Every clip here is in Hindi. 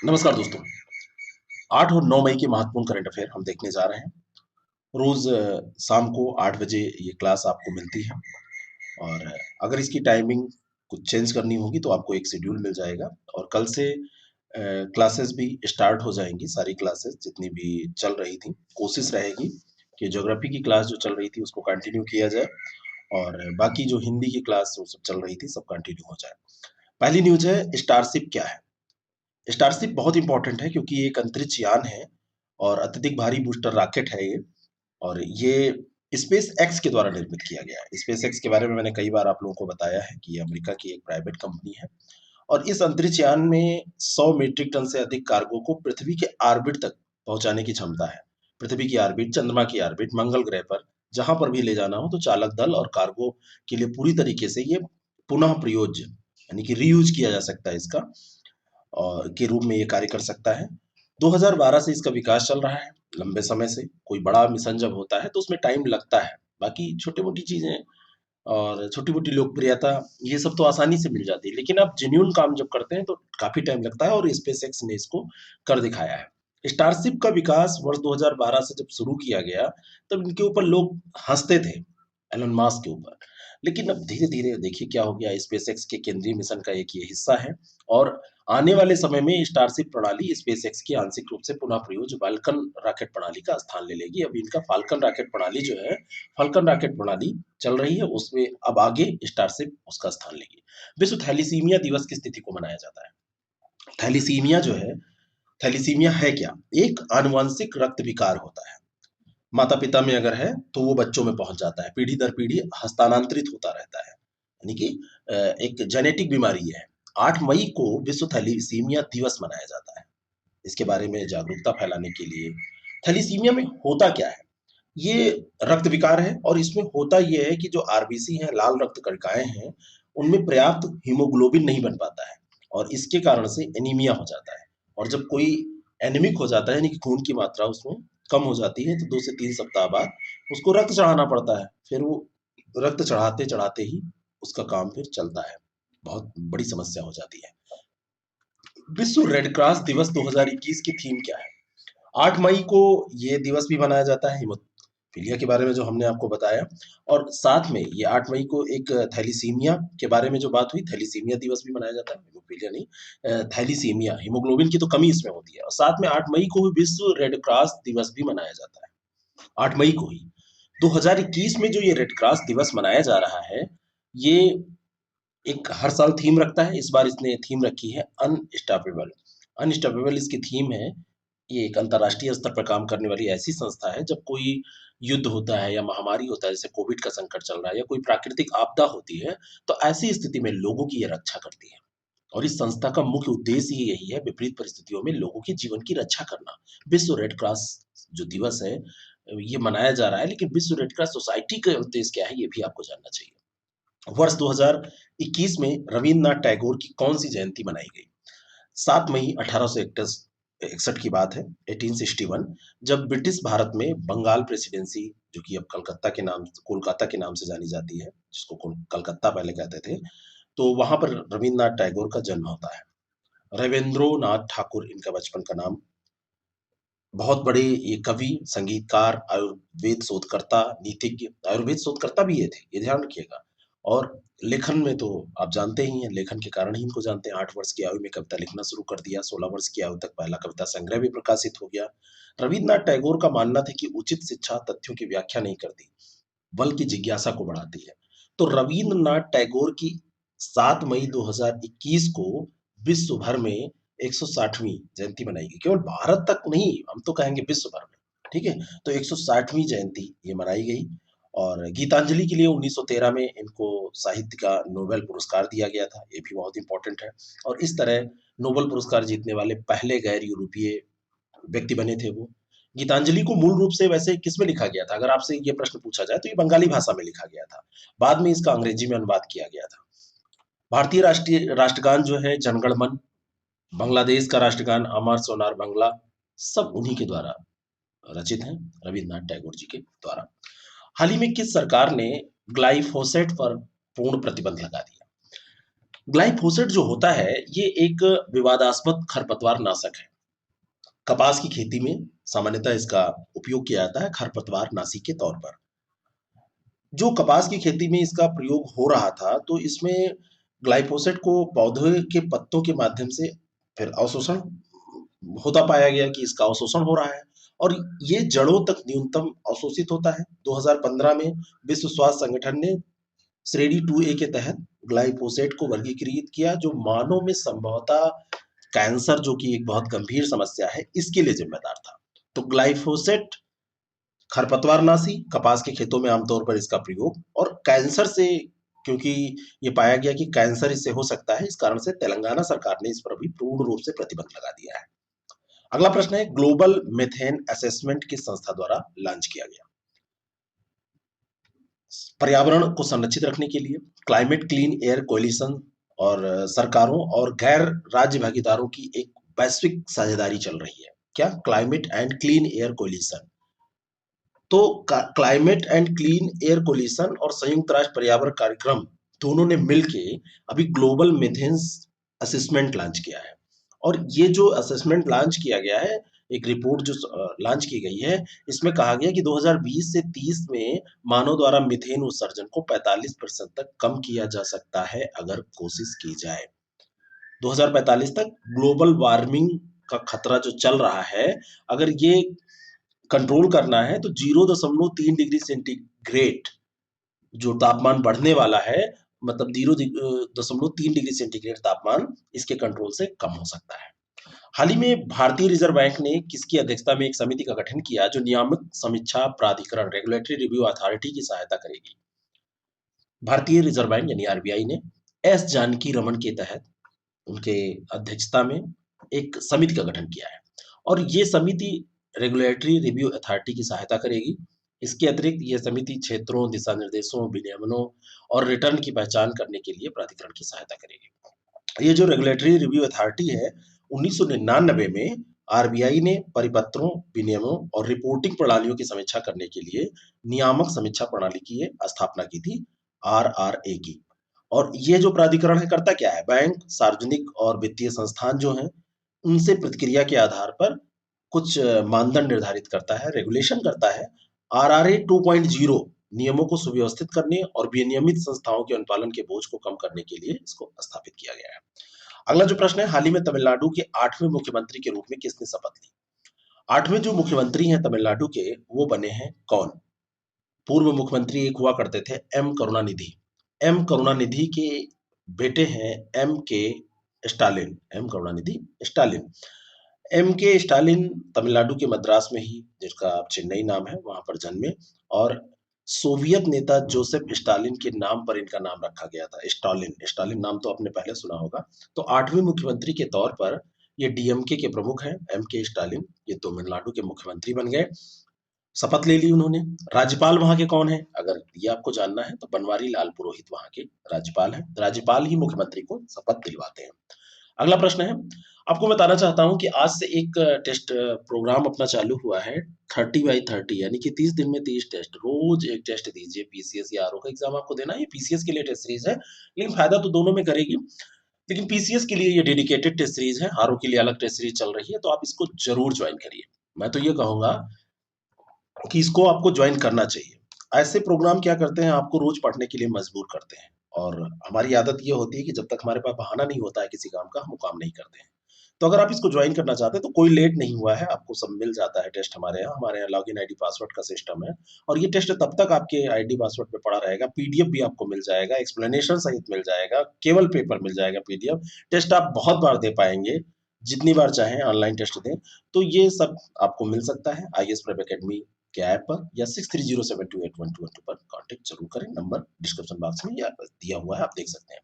नमस्कार दोस्तों। 8 और 9 मई के महत्वपूर्ण करंट अफेयर हम देखने जा रहे हैं। रोज शाम को 8 बजे ये क्लास आपको मिलती है और अगर इसकी टाइमिंग कुछ चेंज करनी होगी तो आपको एक शेड्यूल मिल जाएगा और कल से क्लासेस भी स्टार्ट हो जाएंगी। सारी क्लासेस जितनी भी चल रही थी, कोशिश रहेगी कि ज्योग्राफी की क्लास जो चल रही थी उसको कंटिन्यू किया जाए और बाकी जो हिंदी की क्लास वो सब चल रही थी सब कंटिन्यू हो जाए। पहली न्यूज है, स्टारशिप क्या है। स्टारशिप बहुत इंपॉर्टेंट है क्योंकि ये एक अंतरिक्ष यान है और अत्यधिक भारी बूस्टर रॉकेट है ये। और ये स्पेस एक्स के द्वारा निर्मित किया गया है। स्पेस एक्स के बारे में मैंने कई बार आप लोगों को बताया है कि ये अमेरिका की एक प्राइवेट कंपनी है और इस अंतरिक्ष यान में 100 मीट्रिक टन से अधिक कार्गो को पृथ्वी के ऑर्बिट तक पहुंचाने की क्षमता है। पृथ्वी की ऑर्बिट, चंद्रमा की ऑर्बिट, मंगल ग्रह पर जहां पर भी ले जाना हो तो चालक दल और कार्गो के लिए पूरी तरीके से ये पुनः प्रयोज्य यानी कि रीयूज किया जा सकता है इसका और के रूप में ये कार्य कर सकता है। 2012 से इसका विकास चल रहा है, लंबे समय से। कोई बड़ा मिशन जब होता है तो उसमें टाइम लगता है। बाकी छोटी-मोटी चीज़ें और छोटी-मोटी लोकप्रियता ये सब तो आसानी से मिल जाती है, लेकिन आप जेन्युइन काम जब करते हैं तो काफ़ी टाइम लगता है और स्पेसएक्स ने इसको कर दिखाया है। स्टारशिप का विकास वर्ष 2012 से जब शुरू किया गया, तब इनके ऊपर लोग हँसते थे, एलन मस्क के ऊपर। लेकिन अब धीरे-धीरे देखिए क्या हो गया, स्पेसएक्स के केंद्रीय मिशन का एक ये हिस्सा है और आने वाले समय में स्टारशिप प्रणाली स्पेसएक्स की आंशिक रूप से पुनः प्रयोज्य फाल्कन रॉकेट प्रणाली का स्थान ले लेगी। अभी इनका फाल्कन रॉकेट प्रणाली जो है, फाल्कन रॉकेट प्रणाली चल रही है, उसमें अब आगे स्टारशिप उसका स्थान लेगी। विश्व थैलीसीमिया दिवस की तिथि को मनाया जाता है। थैलीसीमिया जो है, थैलीसीमिया है क्या? एक आनुवंशिक रक्त विकार होता है। माता-पिता में अगर है, तो वो बच्चों में पहुँच जाता है, पीढ़ी दर पीढ़ी हस्तांतरित होता रहता है। यानी कि एक जेनेटिक बीमारी है। 8 मई को विश्व थैलीसीमिया दिवस मनाया जाता है। इसके बारे में जागरूकता फैलाने के लिए। थैलीसीमिया में होता क्या है? ये रक्त विकार है और इसमें होता ये है कि जो आरबीसी हैं, लाल रक्त कणिकाएँ हैं, उनमें पर्याप्त हीमोग्लोबिन नहीं बन पाता है और इसके कारण से एनीमिया हो जाता है। और जब कोई एनीमिक हो जाता है यानी कि खून की मात्रा उसमें कम हो जाती है तो 2 से 3 सप्ताह बाद उसको रक्त चढ़ाना पड़ता है। फिर वो रक्त चढ़ाते-चढ़ाते ही उसका काम फिर चलता है। बहुत बड़ी समस्या हो जाती है। विश्व रेड क्रॉस दिवस 2021 की थीम क्या है? 8 मई को ये दिवस भी मनाया जाता है हीमोफीलिया के बारे में जो हमने आपको बताया और साथ में ये 8 मई को एक थैलीसीमिया के बारे में जो बात हुई, थैलीसीमिया दिवस भी मनाया जाता है, हीमोफीलिया नहीं। थैलीसीमिया, हीमोग्लोबिन की तो कमी इसमें होती है और साथ में 8 मई को भी विश्व रेड क्रॉस दिवस भी मनाया जाता है। 8 मई को ही 2021 में जो ये रेड क्रॉस दिवस मनाया जा रहा है, ये एक हर साल थीम रखता है। इस बार इसने थीम रखी है अनस्टॉपेबल। अनस्टॉपेबल इसकी थीम है। ये एक अंतर्राष्ट्रीय स्तर पर काम करने वाली ऐसी संस्था है, जब कोई युद्ध होता है या महामारी होता है, जैसे कोविड का संकट चल रहा है या कोई प्राकृतिक आपदा होती है, तो ऐसी स्थिति में लोगों की ये रक्षा करती है। और इस संस्था का मुख्य उद्देश्य ही यही है, विपरीत परिस्थितियों में लोगों के जीवन की रक्षा करना। विश्व रेड क्रॉस जो दिवस है, ये मनाया जा रहा है, लेकिन विश्व रेड क्रॉस सोसाइटी का उद्देश्य क्या है, ये भी आपको जानना चाहिए। वर्ष 2021 में रवींद्रनाथ टैगोर की कौन-सी जयंती मनाई गई? 7 मई 1861 की बात है, 1861, जब ब्रिटिश भारत में बंगाल प्रेसिडेंसी, जो कि अब कोलकाता के नाम से जानी जाती है, जिसको कलकत्ता पहले कहते थे, तो वहाँ पर रवींद्रनाथ टैगोर का जन्म होता है। रवींद्रनाथ ठाकुर इनका बचपन का नाम। बहुत बड़े ये कवि, संगीतकार, आयुर्वेद शोधकर्ता, नीतिज्ञ, आयुर्वेद शोधकर्ता भी ये थे, ये ध्यान रखिएगा। और लेखन में तो आप जानते ही हैं, लेखन के कारण ही इनको जानते हैं। 8 वर्ष की आयु में कविता लिखना शुरू कर दिया, 16 वर्ष की आयु तक पहला कविता संग्रह भी प्रकाशित हो गया। रवींद्रनाथ टैगोर का मानना था कि उचित शिक्षा तथ्यों की व्याख्या नहीं करती, बल्कि जिज्ञासा को बढ़ाती है। तो रवींद्रनाथ टैगोर की 7 मई 2021 को विश्व भर में 160वीं जयंती मनाई गई। केवल भारत तक नहीं, हम तो कहेंगे विश्व भर में, ठीक है? तो 160वीं जयंती ये मनाई गई और गीतांजलि के लिए 1913 में इनको साहित्य का नोबेल पुरस्कार दिया गया था, ये भी बहुत इम्पोर्टेंट है। और इस तरह नोबेल पुरस्कार जीतने वाले पहले गैर यूरोपीय व्यक्ति बने थे वो। गीतांजलि को मूल रूप से वैसे किसमें लिखा गया था? अगर आपसे ये प्रश्न पूछा जाए तो ये बंगाली भाषा में लिखा गया था। बाद में इसका अंग्रेजी में अनुवाद किया गया था। भारतीय राष्ट्रीय राष्ट्रगान जो है जनगण मन, बांग्लादेश का राष्ट्रगान अमर सोनार बांग्ला, सब उन्हीं के द्वारा रचित हैं, रवींद्रनाथ टैगोर जी के द्वारा। हाल ही में किस सरकार ने ग्लाइफोसेट पर पूर्ण प्रतिबंध लगा दिया? ग्लाइफोसेट जो होता है ये एक विवादास्पद खरपतवार नाशक है। कपास की खेती में सामान्यतः इसका उपयोग किया जाता है खरपतवार नाशी के तौर पर। जो कपास की खेती में इसका प्रयोग हो रहा था, तो इसमें ग्लाइफोसेट को पौधे के पत्तों के माध्यम से फिर अवशोषण होता पाया गया कि इसका अवशोषण हो रहा है और ये जड़ों तक न्यूनतम अवशोषित होता है। 2015 में विश्व स्वास्थ्य संगठन ने श्रेणी 2A के तहत ग्लाइफोसेट को वर्गीकृत किया, जो मानव में संभवतः कैंसर, जो कि एक बहुत गंभीर समस्या है, इसके लिए जिम्मेदार था। तो ग्लाइफोसेट खरपतवारनाशी कपास के खेतों में आमतौर पर इसका प्रयोग और कैंसर से, क्योंकि ये पाया गया कि कैंसर इससे हो सकता है, इस कारण से तेलंगाना सरकार ने इस पर भी पूर्ण रूप से प्रतिबंध लगा दिया है। अगला प्रश्न है, ग्लोबल मीथेन असेसमेंट किस संस्था द्वारा लॉन्च किया गया? पर्यावरण को संरक्षित रखने के लिए क्लाइमेट क्लीन एयर कोलिशन और सरकारों और गैर राज्य भागीदारों की एक वैश्विक साझेदारी चल रही है। क्या? Climate and clean air coalition. तो climate and clean air coalition और संयुक्त राष्ट्र पर्यावरण कार्यक्रम दोनों ने मिलके अभी ग्लोबल मीथेन असेसमेंट लॉन्च किया है। और ये जो असेसमेंट लॉन्च किया गया है, एक रिपोर्ट जो लॉन्च की गई है, इसमें कहा गया कि 2020 से 30 में मानव द्वारा मीथेन उत्सर्जन को 45% तक कम किया जा सकता है अगर कोशिश की जाए। 2045 तक ग्लोबल वार्मिंग का खतरा जो चल रहा है, अगर ये कंट्रोल करना है तो 0.3 डिग्री सेंटीग्रेड जो तापमान बढ़ने वाला है, मतलब 0.3 डिग्री सेंटीग्रेड तापमान इसके कंट्रोल से कम हो सकता है। हाल ही में भारतीय रिजर्व बैंक ने किसकी अध्यक्षता में एक समिति का गठन किया जो नियामक समीक्षा प्राधिकरण रेगुलेटरी रिव्यू अथॉरिटी की सहायता करेगी? भारतीय रिजर्व बैंक यानी आरबीआई ने एस जानकी रमन के तहत उनके अध्यक्षता में एक समिति का गठन किया है और ये समिति रेगुलेटरी रिव्यू अथॉरिटी की सहायता करेगी। इसके अतिरिक्त ये समिति क्षेत्रों, दिशा निर्देशों, विनियमनों और रिटर्न की पहचान करने के लिए प्राधिकरण की सहायता करेगी। ये जो रेगुलेटरी रिव्यू अथॉरिटी है, 1999 में आरबीआई ने परिपत्रों, विनियमों और रिपोर्टिंग प्रणालियों की समीक्षा करने के लिए नियामक समीक्षा प्रणाली की स्थापना की थी, आरआरए की। और ये जो प्राधिकरण है करता क्या है? बैंक, सार्वजनिक और वित्तीय संस्थान जो हैं, उनसे प्रतिक्रिया के आधार पर कुछ मानदंड निर्धारित करता है, रेगुलेशन करता है। आरआरए 2.0 नियमों को सुव्यवस्थित करने और विनियमित संस्थाओं के अनुपालन के बोझ को कम करने के लिए इसको स्थापित किया गया है। अगला जो प्रश्न है, हाल ही में तमिलनाडु के 8वें मुख्यमंत्री के रूप में किसने शपथ ली? 8वें जो मुख्यमंत्री हैं तमिलनाडु के, वो बने हैं कौन? पूर्व मुख्यमंत्री एक हुआ करते थे, एम करुणानिधि। एम करुणानिधि के बेटे हैं M K Stalin, M Karunanidhi Stalin. M K Stalin Tamil Nadu के मद्रास में ही, जिसका चेन्नई नाम है, वहां पर जन्मे और सोवियत नेता जोसेफ स्टालिन के नाम पर इनका नाम रखा गया था, स्टालिन। स्टालिन नाम तो आपने पहले सुना होगा। तो 8वें मुख्यमंत्री के तौर पर ये डीएमके के प्रमुख हैं, एम के स्टालिन। ये तमिलनाडु के मुख्यमंत्री बन गए, शपथ ले ली उन्होंने। राज्यपाल वहां के कौन है? अगर ये आपको जानना है तो बनवारी लाल पुरोहित वहां के राज्यपाल हैं। राज्यपाल ही मुख्यमंत्री को शपथ दिलवाते हैं। अगला प्रश्न है, आपको बताना चाहता हूं कि आज से एक टेस्ट प्रोग्राम अपना चालू हुआ है, 30x30, यानी कि 30 दिन में 30 टेस्ट। रोज एक टेस्ट दीजिए। पीसीएस या आरओ का एग्जाम आपको देना है। ये पीसीएस के लिए टेस्ट सीरीज है, लेकिन फायदा तो दोनों में करेगी। लेकिन पीसीएस के लिए ये डेडिकेटेड टेस्ट सीरीज है, आरओ के लिए अलग टेस्ट सीरीज चल रही है, तो आप इसको जरूर ज्वाइन करिए। मैं तो ये कहूंगा कि इसको आपको ज्वाइन करना चाहिए। ऐसे प्रोग्राम क्या करते हैं, आपको रोज पढ़ने के लिए मजबूर करते हैं और हमारी आदत ये होती है कि जब तक हमारे पास बहाना नहीं होता है किसी काम का, हम वो काम नहीं करते हैं। तो अगर आप इसको ज्वाइन करना चाहते हैं तो कोई लेट नहीं हुआ है, आपको सब मिल जाता है टेस्ट हमारे यहाँ लॉगिन आईडी पासवर्ड का सिस्टम है और ये टेस्ट तब तक आपके आईडी पासवर्ड पे पड़ा रहेगा। पीडीएफ भी आपको मिल जाएगा, एक्सप्लेनेशन सहित मिल जाएगा, केवल पेपर मिल जाएगा पीडीएफ। टेस्ट आप बहुत बार दे पाएंगे, जितनी बार चाहें ऑनलाइन टेस्ट दें। तो ये सब आपको मिल सकता है आईएएस प्रेप एकेडमी के ऐप पर या 6307281212 पर कांटेक्ट जरूर करें। नंबर डिस्क्रिप्शन बॉक्स में या दिया हुआ है, आप देख सकते हैं।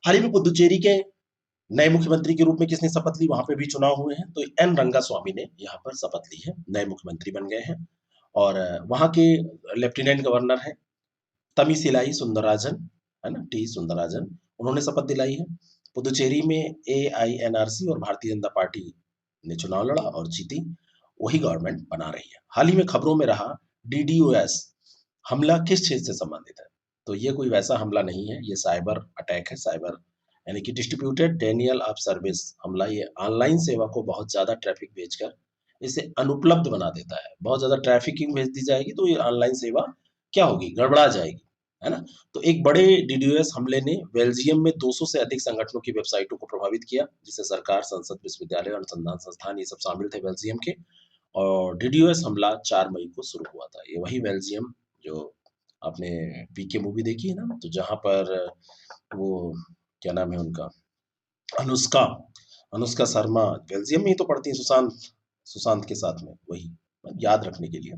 हाल ही में पुदुचेरी के नए मुख्यमंत्री के रूप में किसने शपथ ली? वहां पे भी चुनाव हुए हैं, तो एन रंगास्वामी ने यहाँ पर शपथ ली है, नए मुख्यमंत्री बन गए हैं। और वहां के लेफ्टिनेंट गवर्नर हैं तमिसिलाई सुंदरराजन, है ना, टी सुंदरराजन, उन्होंने शपथ दिलाई है। पुदुचेरी में एआईएनआरसी और भारतीय जनता पार्टी ने चुनाव लड़ा और जीती, वही गवर्नमेंट बना रही है। हाल ही में खबरों में रहा डीडीओएस हमला किस चीज से संबंधित है? तो ये कोई वैसा हमला नहीं है, ये साइबर अटैक है, साइबर यानी कि डिस्ट्रीब्यूटेड डेनियल ऑफ सर्विस हमला, ये ऑनलाइन सेवा को बहुत ज़्यादा ट्रैफ़िक भेजकर इसे अनुपलब्ध बना देता है। बहुत ज़्यादा ट्रैफ़िकिंग भेज दी जाएगी तो ये ऑनलाइन सेवा क्या होगी? गड़बड़ा जाएगी, है ना? तो एक बड़े डीडोस हमले ने बेल्जियम में 200 से अधिक संगठनों की वेबसाइटों को प्रभावित किया, जिससे सरकार, संसद, विश्वविद्यालय और अनुसंधान संस्थान ये सब शामिल थे बेल्जियम के। और डीडोस हमला 4 मई को शुरू हुआ था। ये वही बेल्जियम जो आपने पीके मूवी देखी है ना? तो जहाँ पर वो क्या नाम है उनका? अनुष्का, अनुष्का शर्मा बेल्जियम में ही तो पढ़ती हैं, सुशांत सुशांत के साथ में, वही याद रखने के लिए।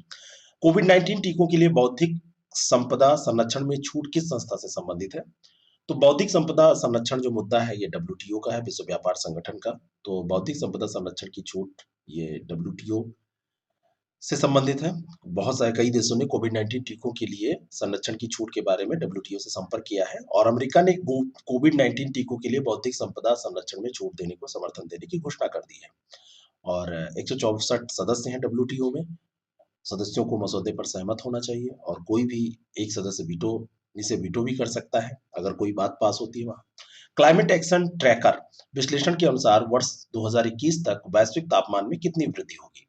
कोविड-19 टीकों के लिए बौद्धिक संपदा संरक्षण में छूट किस संस्था से संबंधित है? तो बौद्धिक संपदा संरक्षण जो मुद्दा है ये डब्ल्यूटीओ का है, विश्व व्यापार संगठन का। तो बौद्धिक संपदा संरक्षण की छूट ये डब्ल्यूटीओ से संबंधित है। बहुत सारे कई देशों ने कोविड-19 टीकों के लिए संरक्षण की छूट के बारे में डब्ल्यूटीओ से संपर्क किया है और अमेरिका ने कोविड-19 टीकों के लिए बौद्धिक संपदा संरक्षण में छूट देने को समर्थन देने की घोषणा कर दी है। और 164 सदस्य हैं डब्ल्यूटीओ में। सदस्यों को मसौदे पर सहमत होना चाहिए और कोई भी एक सदस्य इसे वीटो भी कर सकता है अगर कोई बात पास होती है वहाँ। क्लाइमेट एक्शन ट्रैकर विश्लेषण के अनुसार वर्ष 2021 तक वैश्विक तापमान में कितनी वृद्धि होगी?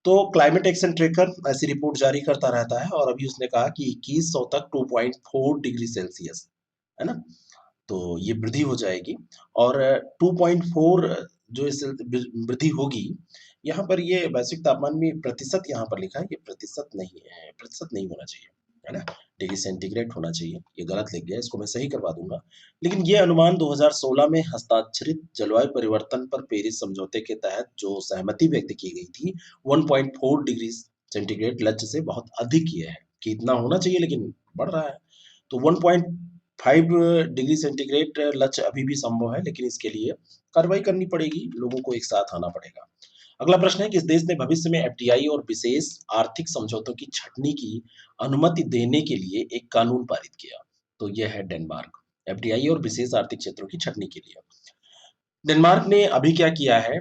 तो क्लाइमेट एक्शन ट्रैकर ऐसी रिपोर्ट जारी करता रहता है और अभी उसने कहा कि 2100 तक 2.4 डिग्री सेल्सियस, है ना? तो ये वृद्धि हो जाएगी और 2.4 जो इस वृद्धि होगी, यहाँ पर ये वैश्विक तापमान में प्रतिशत यहाँ पर लिखा है, ये प्रतिशत नहीं है, प्रतिशत नहीं होना चाहिए, है ना? डिग्री सेंटीग्रेड होना चाहिए, ये गलत लिख गया, इसको मैं सही करवा दूंगा। लेकिन ये अनुमान 2016 में हस्ताक्षरित जलवायु परिवर्तन पर पेरिस समझौते के तहत जो सहमति व्यक्त की गई थी, 1.4 डिग्री सेंटीग्रेड लक्ष्य से बहुत अधिक ये है कि इतना होना चाहिए लेकिन बढ़ रहा है। तो 1.5 डिग्री सेंटीग्रेड लक्ष्य अभी भी संभव है, लेकिन इसके लिए कार्रवाई करनी पड़ेगी, लोगों को एक साथ आना पड़ेगा। अगला प्रश्न है, किस देश ने भविष्य में एफडीआई और विशेष आर्थिक समझौतों की छटनी की अनुमति देने के लिए एक कानून पारित किया? तो यह है डेनमार्क। एफडीआई और विशेष आर्थिक क्षेत्रों की छटनी के लिए डेनमार्क ने अभी क्या किया है,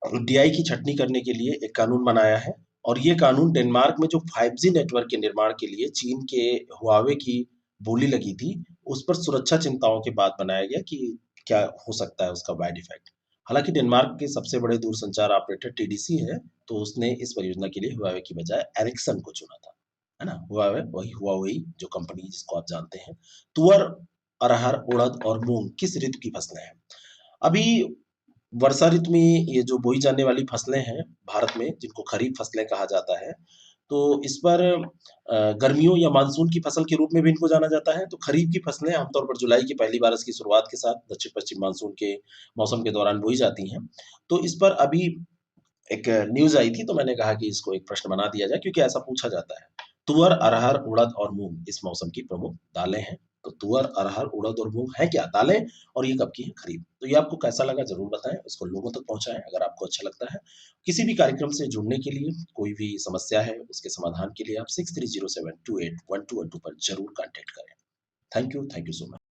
डीआई की छटनी करने के लिए एक कानून बनाया है और ये कानून डेनमार्क में जो 5G नेटवर्क के निर्माण के लिए चीन के हुआवे की बोली लगी थी, उस पर सुरक्षा चिंताओं के बाद बनाया गया कि क्या हो सकता है उसका बैड इफेक्ट। हालांकि डेनमार्क के सबसे बड़े दूरसंचार ऑपरेटर टीडीसी है, तो उसने इस परियोजना के लिए हुआवे की बजाय एरिक्सन को चुना था, है ना? हुआवे वही हुआवेई जो कंपनी जिसको आप जानते हैं। तुअर, अरहर, उड़द और मूंग किस ऋतु की फसलें हैं? अभी वर्षा ऋतु में ये जो बोई जाने वाली फसलें हैं भारत में, जिनको खरीफ फसलें कहा जाता है, तो इस पर गर्मियों या मानसून की फसल के रूप में भी इनको जाना जाता है। तो खरीफ की फसलें आमतौर पर जुलाई की पहली बारिश की शुरुआत के साथ दक्षिण-पश्चिम मानसून के मौसम के दौरान बोई जाती हैं। तो इस पर अभी एक न्यूज़ आई थी, तो मैंने कहा कि इसको एक प्रश्न बना दिया जाए क्योंकि ऐसा पूछा जाता है। तुअर, अरहर, उड़द और मूँग इस मौसम की प्रमुख दालें हैं। तो तुअर, अरहर, उड़द और मूँग हैं क्या? दालें। और ये कब की है? खरीफ। तो ये आपको कैसा लगा ज़रूर बताएँ, इसको लोगों तक पहुँचाएँ अगर आपको अच्छा लगता है। किसी भी कार्यक्रम से जुड़ने के लिए, कोई भी समस्या है, उसके समाधान के लिए आप 6307281212 पर ज़रूर कॉन्टैक्ट करें। Thank you so much.